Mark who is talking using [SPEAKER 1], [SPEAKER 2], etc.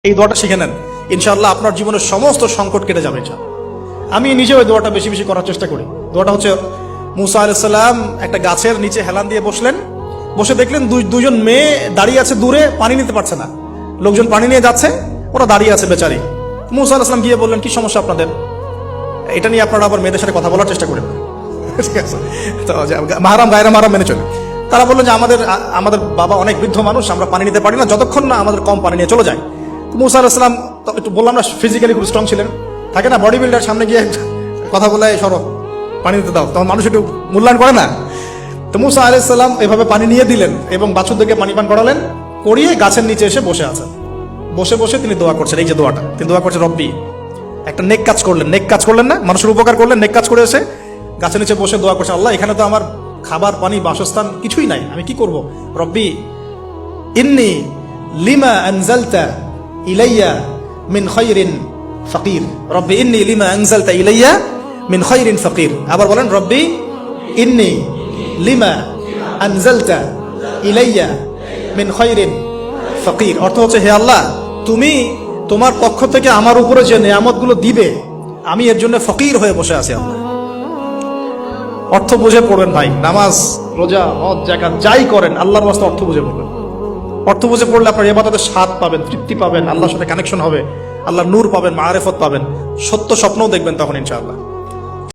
[SPEAKER 1] এই দোয়াটা শিখে নেন, ইনশাআল্লাহ আপনার জীবনের সমস্ত সংকট কেটে যাবে। আমি নিজেও এই দোয়াটা বেশি বেশি করার চেষ্টা করি। দোয়াটা হচ্ছে, মুসা আলাইহিস সালাম একটা গাছের নিচে হেলান দিয়ে বসলেন, বসে দেখলেন দুইজন মেয়ে দাঁড়িয়ে আছে দূরে, পানি নিতে পারছে না। লোকজন পানি নিয়ে যাচ্ছে, ওরা দাঁড়িয়ে আছে বেচারি। মুসা আলাইহিস সালাম গিয়ে বললেন, কি সমস্যা আপনাদের? এটা নিয়ে আপনারা আবার মেয়েদের সাথে কথা বলার চেষ্টা করেন, ঠিক আছে? তো মাহারাম গায়রা মাহারাম মেনে চলে। তারা বললেন যে আমাদের বাবা অনেক বৃদ্ধ মানুষ, আমরা পানি নিতে পারি না যতক্ষণ না আমাদের কম পানি নিয়ে চলে যায়। মুসা আলাইহিস সালাম একটু বললাম না, ফিজিক্যালি খুব স্ট্রং ছিলেন, থাকে না বডি বিল্ডার, সামনে গিয়ে কথা বলে সরো পানি দিতে দাও, তখন মানুষ একটু মূল্যায়ন করে না। তো মুসা আলাইহিস সালাম এভাবে পানি নিয়ে দিলেন এবং বাছুরদেরকে পানি পান করালেন, করিয়ে গাছের নিচে এসে বসে আছেন। বসে বসে তিনি দোয়া করছেন, এই যে দোয়াটা তিনি দোয়া করছেন, রব্বি, একটা নেক কাজ করলেন না, মানুষের উপকার করলেন, নেক কাজ করে এসে গাছের নিচে বসে দোয়া করছেন, আল্লাহ এখানে তো আমার খাবার পানি বাসস্থান কিছুই নাই, আমি কি করব? রব্বি ইন্নী লিমা আনজালতা ইলাইয়া মিন খায়রিন ফাকির, রব্বি ইন্নী লিমা আনজালতা ইলাইয়া মিন খায়রিন ফাকির। আবার বলেন, রব্বি ইন্নী লিমা আনজালতা ইলাইয়া মিন খায়রিন ফাকির। অর্থ হচ্ছে, হে আল্লাহ, তুমি তোমার পক্ষ থেকে আমার উপরে যে নিয়ামতগুলো দিবে, আমি এর জন্য ফকির হয়ে বসে আছি। আল্লাহ অর্থ বুঝে পড়বেন ভাই, নামাজ রোজা হজ যাকাত যাই করেন আল্লাহর ওয়াস্তে অর্থ বুঝে পড়বেন। অর্থ বুঝে পড়লে আপনার ইবাদতের স্বাদ পাবেন, তৃপ্তি পাবেন, আল্লাহর সাথে কানেকশন হবে, আল্লাহর নূর পাবেন, মাআরিফত পাবেন, সত্য স্বপ্নও দেখবেন তখন ইনশাআল্লাহ।